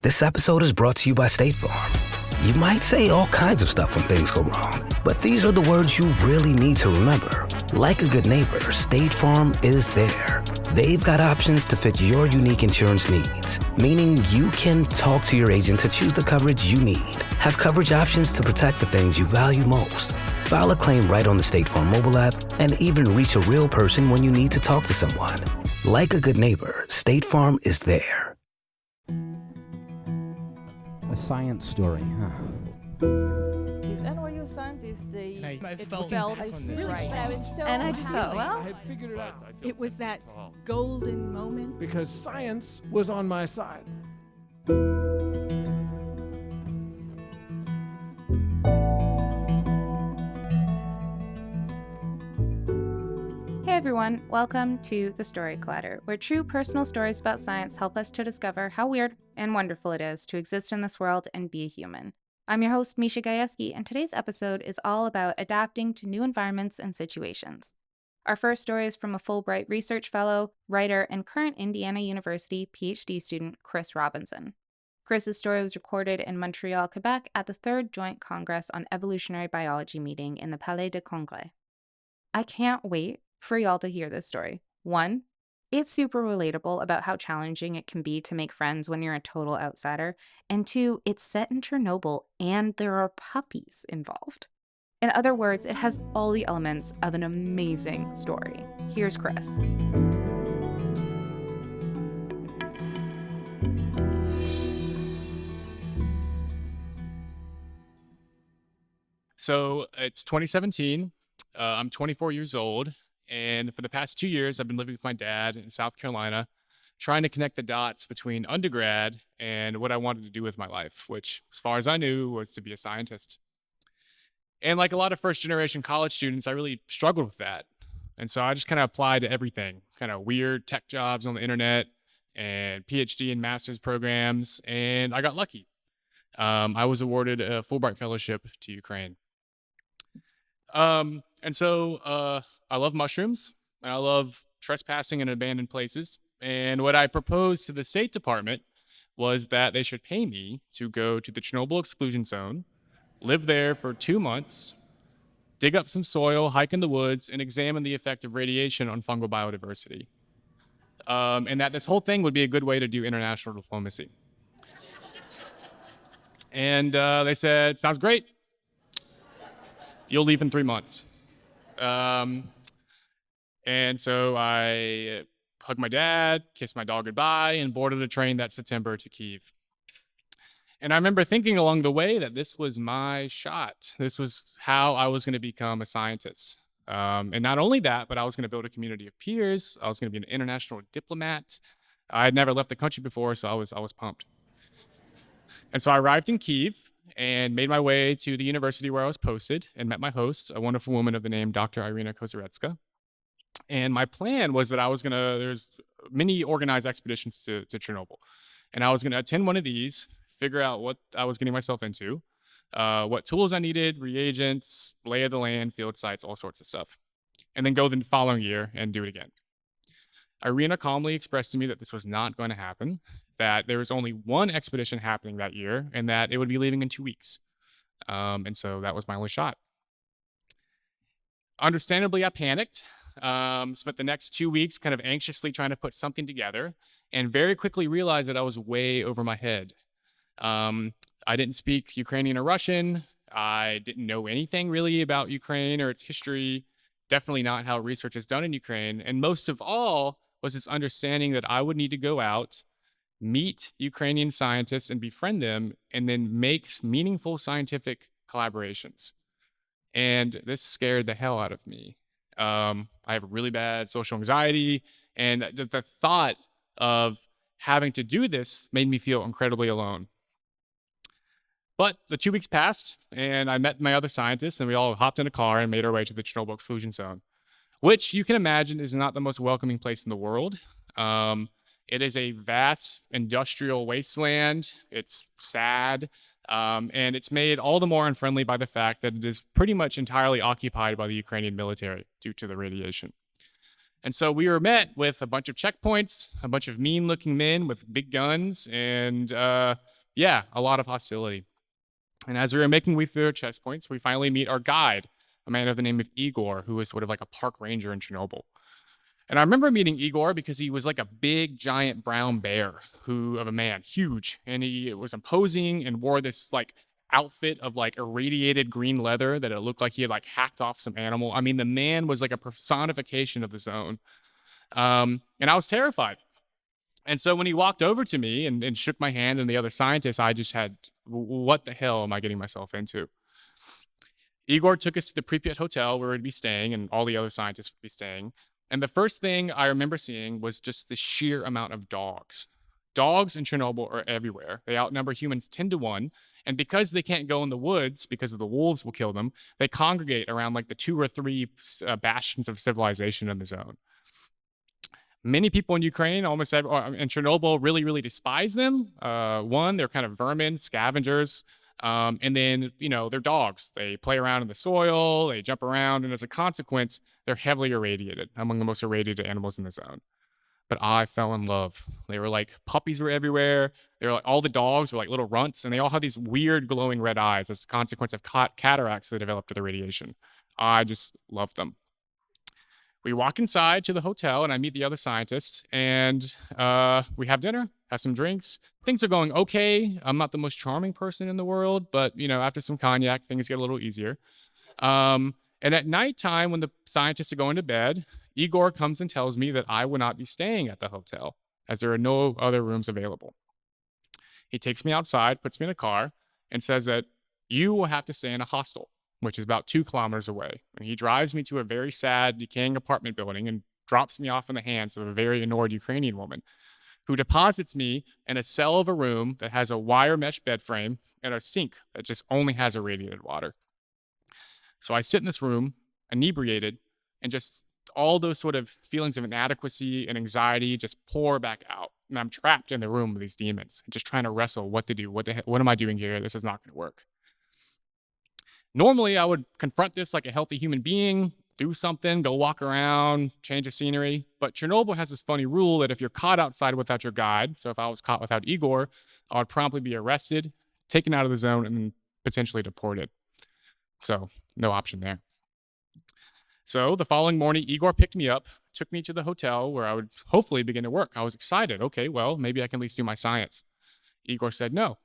This episode is brought to you by State Farm. You might say all kinds of stuff when things go wrong, but these are the words you really need to remember. Like a good neighbor, State Farm is there. They've got options to fit your unique insurance needs, meaning you can talk to your agent to choose the coverage you need, have coverage options to protect the things you value most, file a claim right on the State Farm mobile app, and even reach a real person when you need to talk to someone. Like a good neighbor, State Farm is there. A science story, huh? These NYU scientists, It felt right. But I was so And I just thought, well, I had figured it out. it was that golden moment. Because science was on my side. Hey everyone, welcome to The Story Collider, where true personal stories about science help us to discover how weird and wonderful it is to exist in this world and be a human. I'm your host, Misha Gajewski, and today's episode is all about adapting to new environments and situations. Our first story is from a Fulbright Research Fellow, writer, and current Indiana University PhD student, Chris Robinson. Chris's story was recorded in Montreal, Quebec at the 3rd Joint Congress on Evolutionary Biology meeting in the Palais de Congrès. I can't wait for y'all to hear this story. 1, it's super relatable about how challenging it can be to make friends when you're a total outsider. And 2, it's set in Chernobyl and there are puppies involved. In other words, it has all the elements of an amazing story. Here's Chris. So it's 2017. I'm 24 years old. And for the past 2 years, I've been living with my dad in South Carolina, trying to connect the dots between undergrad and what I wanted to do with my life, which, as far as I knew, was to be a scientist. And like a lot of first-generation college students, I really struggled with that. And so I just kind of applied to everything, kind of weird tech jobs on the internet and PhD and master's programs, and I got lucky. I was awarded a Fulbright Fellowship to Ukraine. And so I love mushrooms, and I love trespassing in abandoned places. And what I proposed to the State Department was that they should pay me to go to the Chernobyl exclusion zone, live there for 2 months, dig up some soil, hike in the woods, and examine the effect of radiation on fungal biodiversity. And that this whole thing would be a good way to do international diplomacy. And they said, sounds great. You'll leave in 3 months. And so I hugged my dad, kissed my dog goodbye, and boarded a train that September to Kyiv. And I remember thinking along the way that this was my shot. This was how I was going to become a scientist. And not only that, but I was going to build a community of peers. I was going to be an international diplomat. I had never left the country before, so I was pumped. And so I arrived in Kyiv and made my way to the university where I was posted and met my host, a wonderful woman of the name Dr. Irina Kozaretska. And my plan was that there's many organized expeditions to Chernobyl. And I was going to attend one of these, figure out what I was getting myself into, what tools I needed, reagents, lay of the land, field sites, all sorts of stuff. And then go the following year and do it again. Irina calmly expressed to me that this was not going to happen, that there was only one expedition happening that year, and that it would be leaving in 2 weeks. And so that was my only shot. Understandably, I panicked. Spent the next 2 weeks kind of anxiously trying to put something together, and very quickly realized that I was way over my head. I didn't speak Ukrainian or Russian. I didn't know anything really about Ukraine or its history, definitely not how research is done in Ukraine. And most of all was this understanding that I would need to go out, meet Ukrainian scientists and befriend them, and then make meaningful scientific collaborations. And this scared the hell out of me. I have really bad social anxiety, and the thought of having to do this made me feel incredibly alone. But the 2 weeks passed, and I met my other scientists, and we all hopped in a car and made our way to the Chernobyl exclusion zone, which you can imagine is not the most welcoming place in the world. It is a vast industrial wasteland. It's sad. And it's made all the more unfriendly by the fact that it is pretty much entirely occupied by the Ukrainian military due to the radiation. And so we were met with a bunch of checkpoints, a bunch of mean-looking men with big guns, and yeah, a lot of hostility. And as we were making way through our checkpoints, we finally meet our guide, a man of the name of Igor, who was sort of like a park ranger in Chernobyl. And I remember meeting Igor because he was like a big, giant brown bear of a man, huge. And he was imposing and wore this like outfit of like irradiated green leather that it looked like he had like hacked off some animal. I mean, the man was like a personification of the zone. And I was terrified. And so when he walked over to me and shook my hand and the other scientists, I just had, what the hell am I getting myself into? Igor took us to the Pripyat hotel where we'd be staying and all the other scientists would be staying. And the first thing I remember seeing was just the sheer amount of dogs. Dogs in Chernobyl are everywhere. They outnumber humans 10 to 1. And because they can't go in the woods because of the wolves will kill them, they congregate around like the 2 or 3 bastions of civilization in the zone. Many people in Ukraine, in Chernobyl, really, really despise them. One, they're kind of vermin, scavengers. And then, they're dogs. They play around in the soil, they jump around, and as a consequence, they're heavily irradiated, among the most irradiated animals in the zone. But I fell in love. They were like, puppies were everywhere. They were like, all the dogs were like little runts, and they all had these weird glowing red eyes as a consequence of cataracts they developed with the radiation. I just loved them. We walk inside to the hotel, and I meet the other scientists, and we have dinner, have some drinks. Things are going okay. I'm not the most charming person in the world, but after some cognac, things get a little easier. And at nighttime, when the scientists are going to bed, Igor comes and tells me that I will not be staying at the hotel, as there are no other rooms available. He takes me outside, puts me in a car, and says that you will have to stay in a hostel, which is about 2 kilometers away. And he drives me to a very sad, decaying apartment building and drops me off in the hands of a very annoyed Ukrainian woman who deposits me in a cell of a room that has a wire mesh bed frame and a sink that just only has irradiated water. So I sit in this room, inebriated, and just all those sort of feelings of inadequacy and anxiety just pour back out. And I'm trapped in the room with these demons, just trying to wrestle what to do. What am I doing here? This is not going to work. Normally, I would confront this like a healthy human being, do something, go walk around, change the scenery. But Chernobyl has this funny rule that if you're caught outside without your guide, so if I was caught without Igor, I would promptly be arrested, taken out of the zone, and potentially deported. So no option there. So the following morning, Igor picked me up, took me to the hotel where I would hopefully begin to work. I was excited. Okay, well, maybe I can at least do my science. Igor said, no.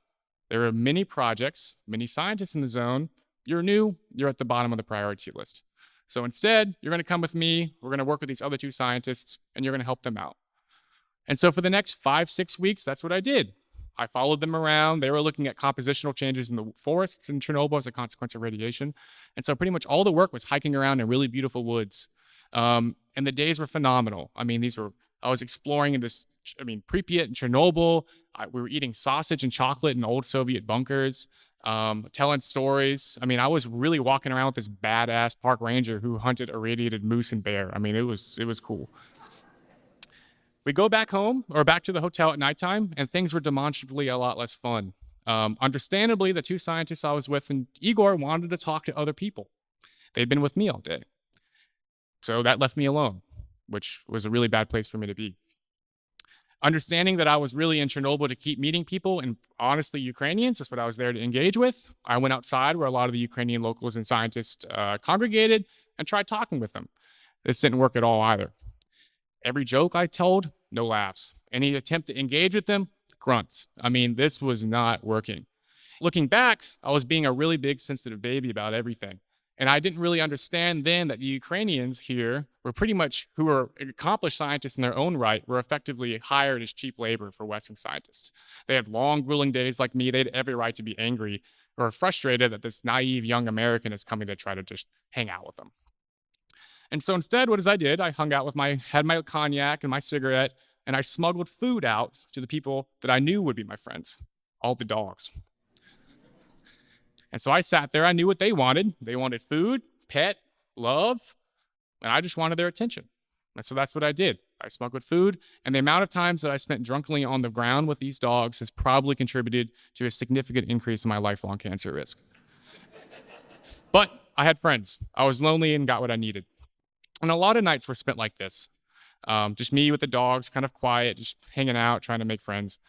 There are many projects, many scientists in the zone. You're new, you're at the bottom of the priority list. So instead, you're going to come with me, we're going to work with these other 2 scientists, and you're going to help them out. And so for the next 5-6 weeks, that's what I did. I followed them around. They were looking at compositional changes in the forests in Chernobyl as a consequence of radiation. And so pretty much all the work was hiking around in really beautiful woods. And the days were phenomenal. I mean, I was exploring in Pripyat and Chernobyl. We were eating sausage and chocolate in old Soviet bunkers. Telling stories. I mean, I was really walking around with this badass park ranger who hunted irradiated moose and bear. I mean, it was cool. We go back home or back to the hotel at nighttime, and things were demonstrably a lot less fun. Understandably, the 2 scientists I was with and Igor wanted to talk to other people. They'd been with me all day. So that left me alone, which was a really bad place for me to be. Understanding that I was really in Chernobyl to keep meeting people, and honestly, Ukrainians, that's what I was there to engage with, I went outside where a lot of the Ukrainian locals and scientists congregated and tried talking with them. This didn't work at all either. Every joke I told, no laughs. Any attempt to engage with them, grunts. I mean, this was not working. Looking back, I was being a really big, sensitive baby about everything. And I didn't really understand then that the Ukrainians here were pretty much, who were accomplished scientists in their own right, were effectively hired as cheap labor for Western scientists. They had long, grueling days like me. They had every right to be angry or frustrated that this naive young American is coming to try to just hang out with them. And so instead, what I did, I had my cognac and my cigarette, and I smuggled food out to the people that I knew would be my friends, all the dogs. And so I sat there, I knew what they wanted. They wanted food, pet, love, and I just wanted their attention. And so that's what I did. I smuggled food, and the amount of times that I spent drunkenly on the ground with these dogs has probably contributed to a significant increase in my lifelong cancer risk. But I had friends. I was lonely and got what I needed. And a lot of nights were spent like this. Just me with the dogs, kind of quiet, just hanging out, trying to make friends.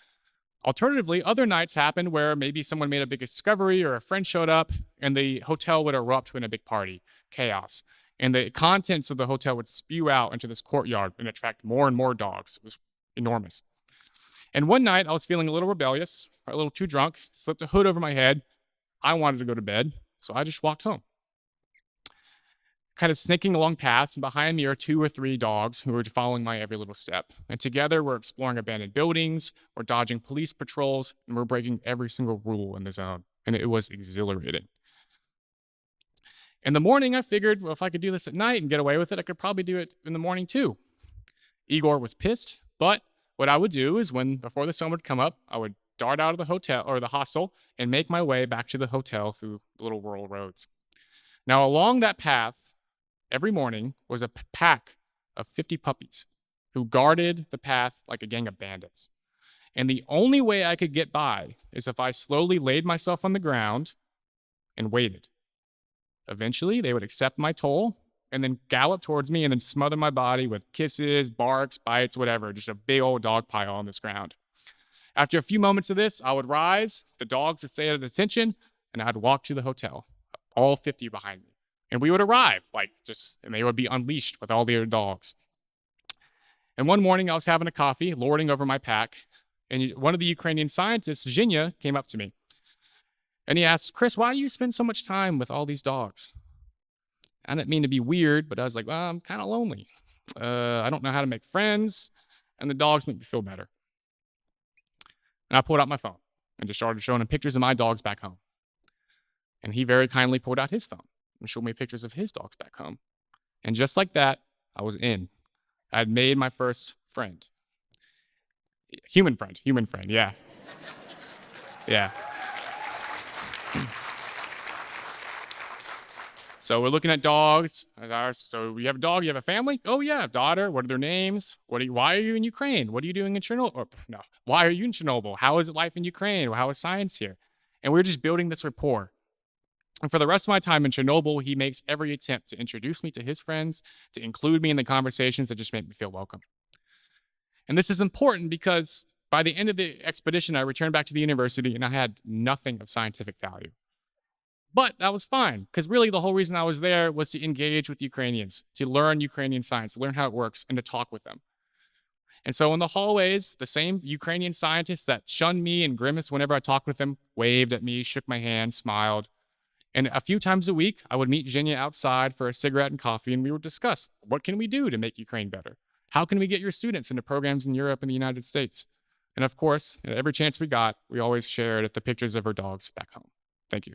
Alternatively, other nights happened where maybe someone made a big discovery or a friend showed up and the hotel would erupt in a big party, chaos. And the contents of the hotel would spew out into this courtyard and attract more and more dogs. It was enormous. And one night I was feeling a little rebellious, a little too drunk, slipped a hood over my head. I wanted to go to bed, so I just walked home. Kind of snaking along paths, and behind me are 2 or 3 dogs who were following my every little step. And together we're exploring abandoned buildings, we're dodging police patrols, and we're breaking every single rule in the zone. And it was exhilarating. In the morning, I figured, well, if I could do this at night and get away with it, I could probably do it in the morning too. Igor was pissed, but what I would do is before the sun would come up, I would dart out of the hotel or the hostel and make my way back to the hotel through little rural roads. Now, along that path, every morning was a pack of 50 puppies who guarded the path like a gang of bandits. And the only way I could get by is if I slowly laid myself on the ground and waited. Eventually, they would accept my toll and then gallop towards me and then smother my body with kisses, barks, bites, whatever, just a big old dog pile on this ground. After a few moments of this, I would rise, the dogs would stay at attention, and I'd walk to the hotel, all 50 behind me. And we would arrive, and they would be unleashed with all the other dogs. And one morning I was having a coffee, lording over my pack, and one of the Ukrainian scientists, Zhinya, came up to me. And he asked, "Chris, why do you spend so much time with all these dogs?" I didn't mean to be weird, but I was like, well, I'm kind of lonely. I don't know how to make friends, and the dogs make me feel better. And I pulled out my phone and just started showing him pictures of my dogs back home. And he very kindly pulled out his phone and showed me pictures of his dogs back home. And just like that, I was in. I had made my first friend. Human friend, yeah. Yeah. So we're looking at dogs. So you have a dog, you have a family? Oh yeah, daughter. What are their names? Why are you in Ukraine? What are you doing in Chernobyl? Why are you in Chernobyl? How is it life in Ukraine? How is science here? And we're just building this rapport. And for the rest of my time in Chernobyl, he makes every attempt to introduce me to his friends, to include me in the conversations that just make me feel welcome. And this is important because by the end of the expedition, I returned back to the university and I had nothing of scientific value. But that was fine, because really the whole reason I was there was to engage with Ukrainians, to learn Ukrainian science, to learn how it works, and to talk with them. And so in the hallways, the same Ukrainian scientists that shunned me and grimaced whenever I talked with them waved at me, shook my hand, smiled. And a few times a week, I would meet Zhinya outside for a cigarette and coffee, and we would discuss, what can we do to make Ukraine better? How can we get your students into programs in Europe and the United States? And of course, at every chance we got, we always shared the pictures of our dogs back home. Thank you.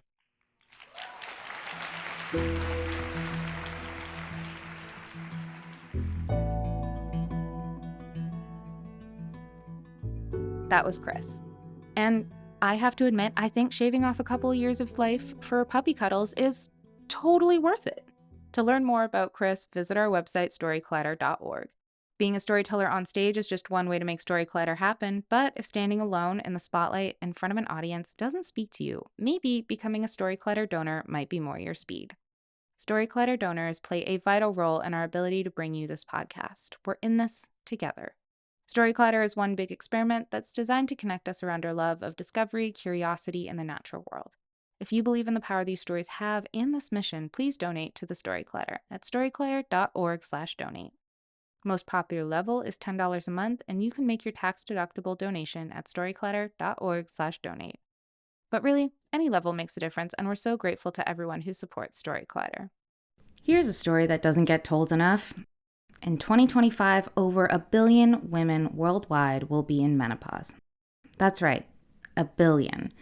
That was Chris. And I have to admit, I think shaving off a couple of years of life for puppy cuddles is totally worth it. To learn more about Chris, visit our website, storyclatter.org. Being a storyteller on stage is just one way to make Storyclatter happen, but if standing alone in the spotlight in front of an audience doesn't speak to you, maybe becoming a Storyclatter donor might be more your speed. Storyclatter donors play a vital role in our ability to bring you this podcast. We're in this together. Storyclatter is one big experiment that's designed to connect us around our love of discovery, curiosity, and the natural world. If you believe in the power these stories have and this mission, please donate to the Storyclatter at storyclatter.org/donate. Most popular level is $10 a month, and you can make your tax-deductible donation at storyclatter.org/donate. But really, any level makes a difference, and we're so grateful to everyone who supports Storyclatter. Here's a story that doesn't get told enough. In 2025, over 1 billion women worldwide will be in menopause. That's right, 1 billion.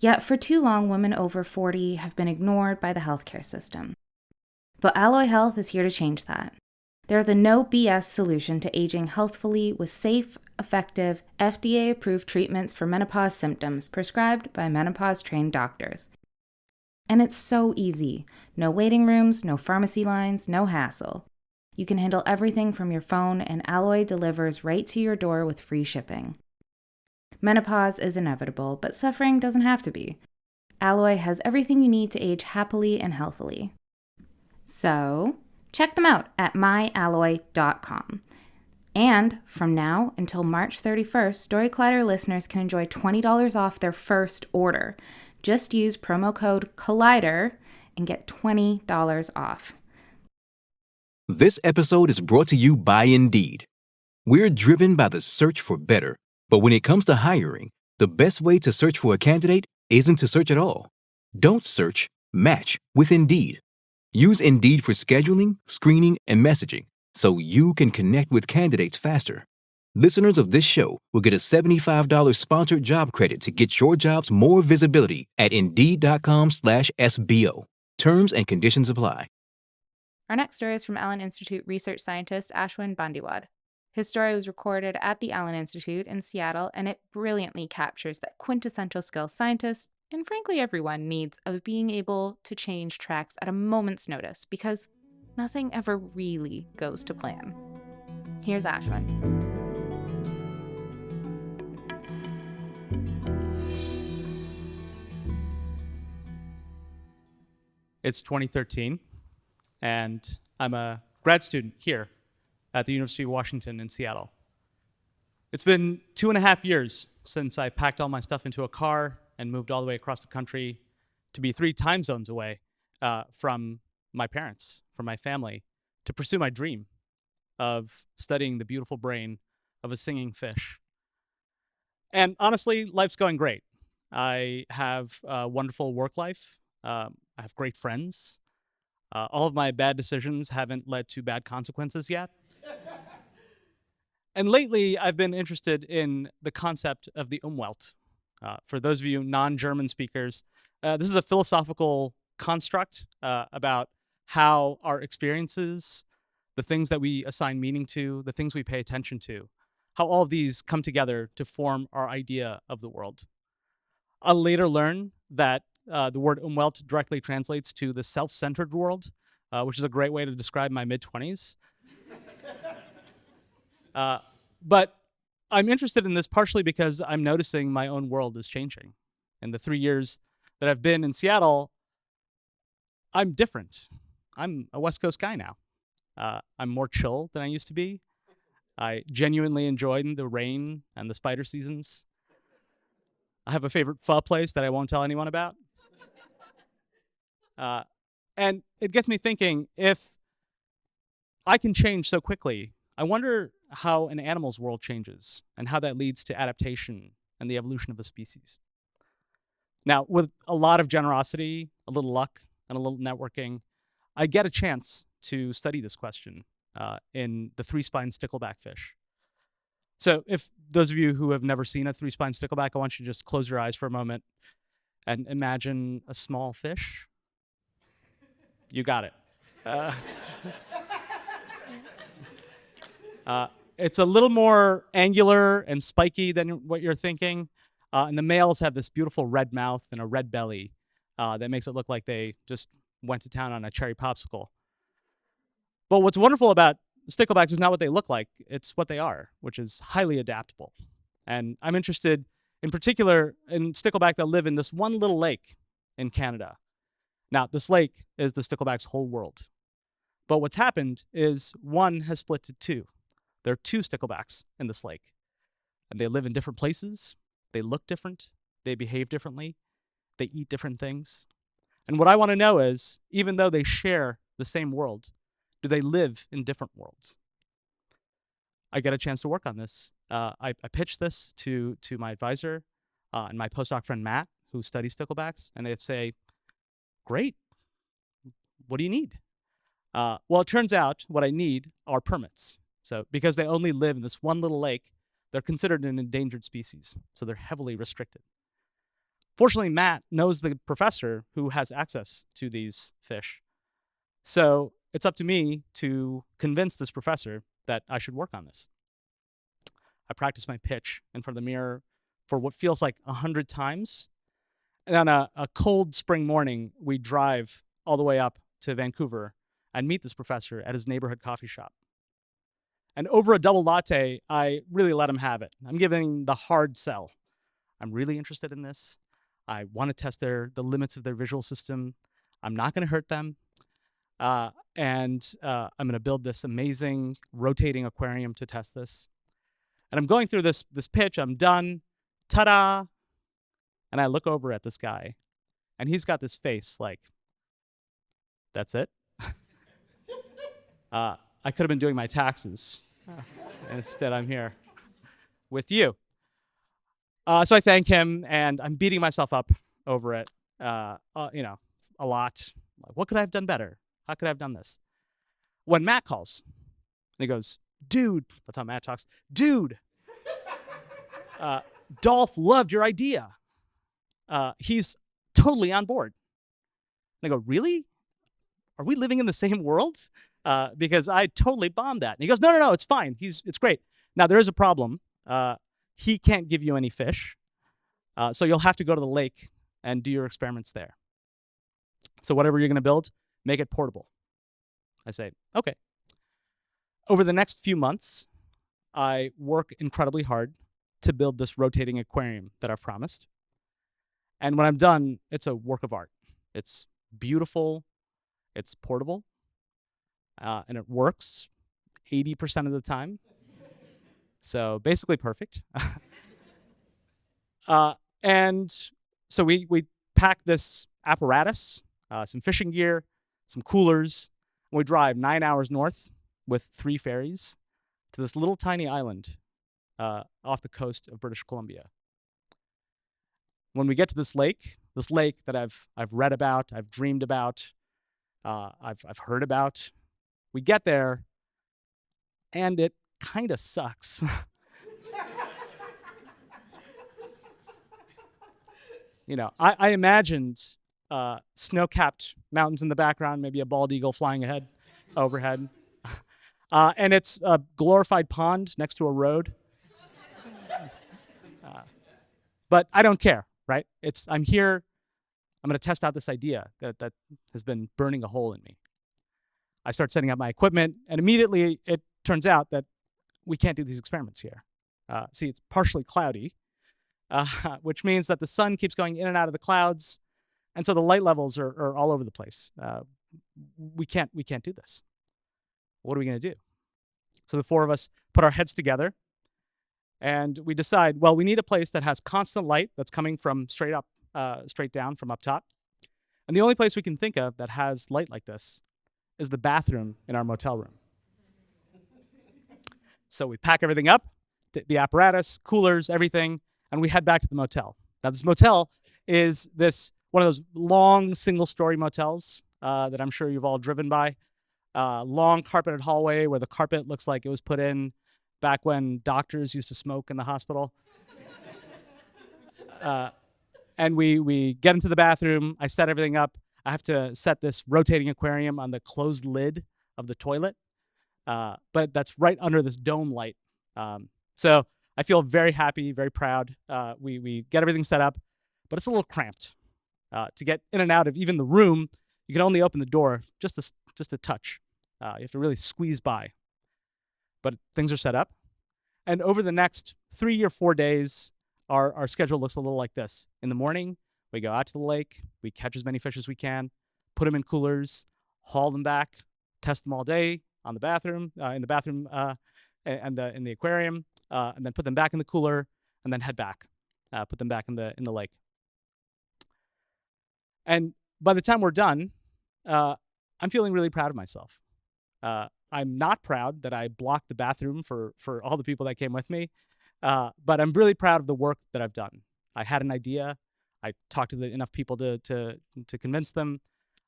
Yet for too long, women over 40 have been ignored by the healthcare system. But Alloy Health is here to change that. They're the no BS solution to aging healthfully with safe, effective, FDA-approved treatments for menopause symptoms prescribed by menopause-trained doctors. And it's so easy. No waiting rooms, no pharmacy lines, no hassle. You can handle everything from your phone, and Alloy delivers right to your door with free shipping. Menopause is inevitable, but suffering doesn't have to be. Alloy has everything you need to age happily and healthily. So, Check them out at myalloy.com. And from now until March 31st, Story Collider listeners can enjoy $20 off their first order. Just use promo code COLLIDER and get $20 off. This episode is brought to you by Indeed. We're driven by the search for better, but when it comes to hiring, the best way to search for a candidate isn't to search at all. Don't search, match with Indeed. Use Indeed for scheduling, screening, and messaging so you can connect with candidates faster. Listeners of this show will get a $75 sponsored job credit to get your jobs more visibility at Indeed.com/SBO. Terms and conditions apply. Our next story is from Allen Institute research scientist Ashwin Bhandiwad. His story was recorded at the Allen Institute in Seattle, and it brilliantly captures that quintessential skill scientists, and frankly everyone, needs of being able to change tracks at a moment's notice, because nothing ever really goes to plan. Here's Ashwin. It's 2013, and I'm a grad student here at the University of Washington in Seattle. It's been 2.5 years since I packed all my stuff into a car and moved all the way across the country to be 3 time zones away from my parents, from my family, to pursue my dream of studying the beautiful brain of a singing fish. And honestly, life's going great. I have a wonderful work life. I have great friends. All of my bad decisions haven't led to bad consequences yet. And lately, I've been interested in the concept of the Umwelt. For those of you non-German speakers, this is a philosophical construct about how our experiences, the things that we assign meaning to, the things we pay attention to, how all of these come together to form our idea of the world. I'll later learn that the word Umwelt directly translates to the self-centered world, which is a great way to describe my mid-20s. But I'm interested in this partially because I'm noticing my own world is changing. In the 3 years that I've been in Seattle, I'm different. I'm a West Coast guy now. I'm more chill than I used to be. I genuinely enjoy the rain and the spider seasons. I have a favorite pho place that I won't tell anyone about. And it gets me thinking, if I can change so quickly, I wonder how an animal's world changes and how that leads to adaptation and the evolution of a species. Now, with a lot of generosity, a little luck, and a little networking, I get a chance to study this question in the 3-spined stickleback fish. So if those of you who have never seen a 3-spined stickleback, I want you to just close your eyes for a moment and imagine a small fish. You got it. It's a little more angular and spiky than what you're thinking. And the males have this beautiful red mouth and a red belly that makes it look like they just went to town on a cherry popsicle. But what's wonderful about sticklebacks is not what they look like, it's what they are, which is highly adaptable. And I'm interested in particular in stickleback that live in this one little lake in Canada. Now, this lake is the stickleback's whole world. But what's happened is one has split to 2. There are 2 sticklebacks in this lake. And they live in different places. They look different. They behave differently. They eat different things. And what I want to know is, even though they share the same world, do they live in different worlds? I get a chance to work on this. I pitched this to my advisor and my postdoc friend Matt, who studies sticklebacks, and they say, great, what do you need? Well, it turns out what I need are permits. So because they only live in this one little lake, they're considered an endangered species. So they're heavily restricted. Fortunately, Matt knows the professor who has access to these fish. So it's up to me to convince this professor that I should work on this. I practice my pitch in front of the mirror for what feels like 100 times. And on a cold spring morning, we drive all the way up to Vancouver and meet this professor at his neighborhood coffee shop. And over a double latte, I really let him have it. I'm giving the hard sell. I'm really interested in this. I want to test the limits of their visual system. I'm not going to hurt them. and I'm going to build this amazing rotating aquarium to test this. And I'm going through this pitch. I'm done. Ta-da! And I look over at this guy, and he's got this face like, that's it? I could have been doing my taxes. And instead, I'm here with you. So I thank him, and I'm beating myself up over it, a lot. Like, what could I have done better? How could I have done this? When Matt calls, and he goes, dude, that's how Matt talks, dude, Dolph loved your idea. He's totally on board. And I go, really? Are we living in the same world? Because I totally bombed that. And he goes, no, it's fine. It's great. Now, there is a problem. He can't give you any fish. So you'll have to go to the lake and do your experiments there. So whatever you're going to build, make it portable. I say, okay. Over the next few months, I work incredibly hard to build this rotating aquarium that I've promised. And when I'm done, it's a work of art. It's beautiful. It's portable. And it works 80% of the time. So basically perfect. And so we pack this apparatus, some fishing gear, some coolers, and we drive 9 hours north with 3 ferries to this little tiny island off the coast of British Columbia. When we get to this lake that I've read about, I've dreamed about, I've heard about, we get there, and it kind of sucks. I imagined snow-capped mountains in the background, maybe a bald eagle flying overhead. And it's a glorified pond next to a road. But I don't care, right? I'm here. I'm going to test out this idea that has been burning a hole in me. I start setting up my equipment, and immediately it turns out that we can't do these experiments here. See, it's partially cloudy, which means that the sun keeps going in and out of the clouds, and so the light levels are all over the place. We can't do this. What are we going to do? So the 4 of us put our heads together, and we decide, well, we need a place that has constant light that's coming from straight down from up top. And the only place we can think of that has light like this is the bathroom in our motel room. So we pack everything up, the apparatus, coolers, everything, and we head back to the motel. Now, this motel is one of those long single-story motels that I'm sure you've all driven by. Long carpeted hallway where the carpet looks like it was put in back when doctors used to smoke in the hospital. And we get into the bathroom. I set everything up. I have to set this rotating aquarium on the closed lid of the toilet. But that's right under this dome light. So I feel very happy, very proud. We get everything set up, but it's a little cramped. To get in and out of even the room, you can only open the door just a touch. You have to really squeeze by. But things are set up. And over the next 3 or 4 days, our schedule looks a little like this. In the morning, we go out to the lake, we catch as many fish as we can, put them in coolers, haul them back, test them all day in the bathroom, and in the aquarium, and then put them back in the cooler, and then head back, put them back in the lake. And by the time we're done, I'm feeling really proud of myself. I'm not proud that I blocked the bathroom for all the people that came with me, but I'm really proud of the work that I've done. I had an idea. I talked to enough people to convince them.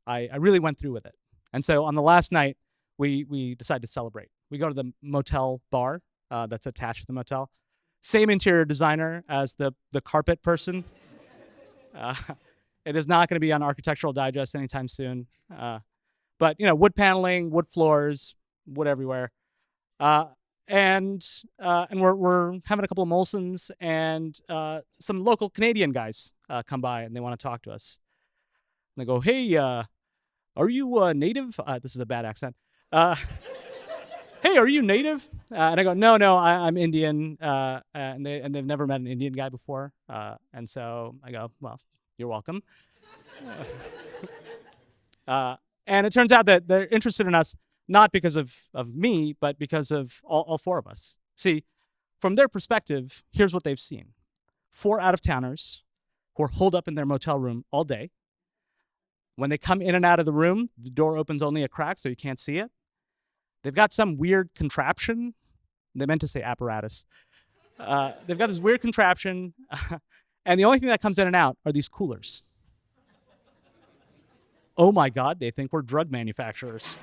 I really went through with it. And so on the last night, we decided to celebrate. We go to the motel bar that's attached to the motel. Same interior designer as the carpet person. It is not going to be on Architectural Digest anytime soon. But wood paneling, wood floors, wood everywhere. And we're having a couple of Molsons, and some local Canadian guys come by, and they want to talk to us. And they go, "Hey, are you native?" This is a bad accent. "Hey, are you native?" And I go, "No, I'm Indian." And they've never met an Indian guy before. And so I go, "Well, you're welcome." And it turns out that they're interested in us not because of me, but because of all four of us. See, from their perspective, here's what they've seen. 4 out-of-towners who are holed up in their motel room all day. When they come in and out of the room, the door opens only a crack so you can't see it. They've got some weird contraption. They meant to say apparatus. They've got this weird contraption, and the only thing that comes in and out are these coolers. Oh my God, they think we're drug manufacturers.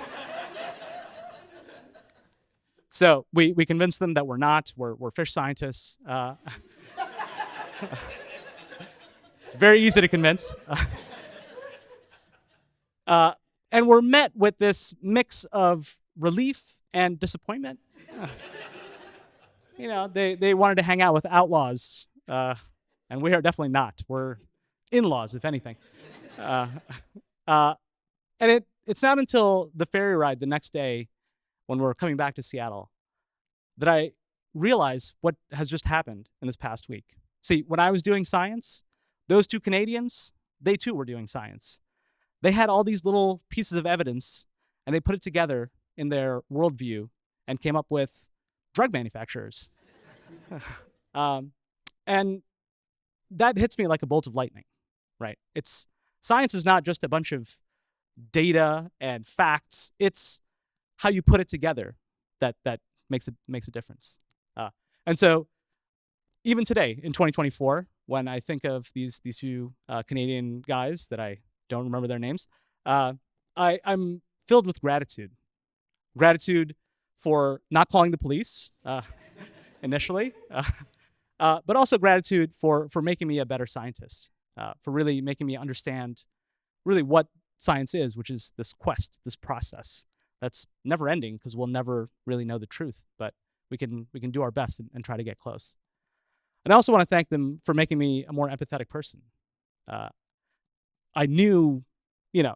So we convinced them that we're not. We're fish scientists. It's very easy to convince. And we're met with this mix of relief and disappointment. They wanted to hang out with outlaws, and we are definitely not. We're in-laws, if anything. And it's not until the ferry ride the next day, when we're coming back to Seattle, that I realize what has just happened in this past week. See, when I was doing science, those 2 Canadians, they too were doing science. They had all these little pieces of evidence, and they put it together in their worldview and came up with drug manufacturers. And that hits me like a bolt of lightning, right? Science is not just a bunch of data and facts. It's how you put it together that makes a difference. And so even today in 2024, when I think of these 2 Canadian guys that I don't remember their names, I'm filled with gratitude. Gratitude for not calling the police initially, but also gratitude for making me a better scientist, for really making me understand really what science is, which is this quest, this process that's never ending because we'll never really know the truth, but we can do our best and try to get close. And I also want to thank them for making me a more empathetic person. I knew,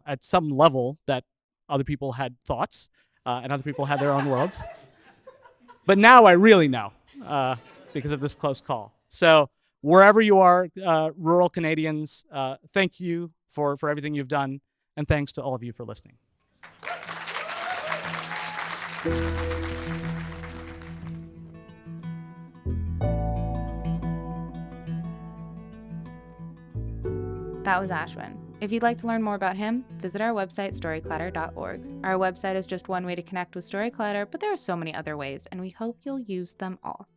at some level that other people had thoughts and other people had their own worlds. But now I really know because of this close call. So wherever you are, rural Canadians, thank you for everything you've done. And thanks to all of you for listening. That was Ashwin. If you'd like to learn more about him, visit our website, storyclatter.org. Our website is just one way to connect with Storyclatter, but there are so many other ways, and we hope you'll use them all.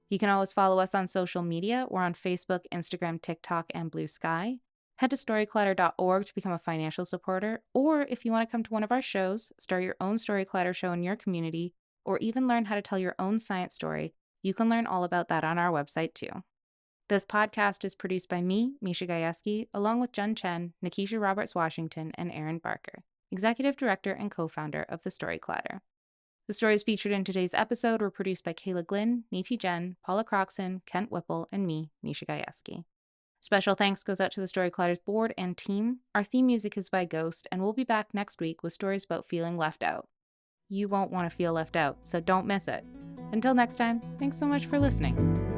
You can always follow us on social media. We're on Facebook, Instagram, TikTok, and Blue Sky. Head to storyclatter.org to become a financial supporter, or if you want to come to one of our shows, start your own Storyclatter show in your community, or even learn how to tell your own science story, you can learn all about that on our website too. This podcast is produced by me, Misha Gajewski, along with Jen Chen, Nikisha Roberts-Washington, and Aaron Barker, Executive Director and co-founder of The Storyclatter. The stories featured in today's episode were produced by Kayla Glynn, Niti Jen, Paula Croxon, Kent Whipple, and me, Misha Gajewski. Special thanks goes out to the Storyclatter's board and team. Our theme music is by Ghost, and we'll be back next week with stories about feeling left out. You won't want to feel left out, so don't miss it. Until next time, thanks so much for listening.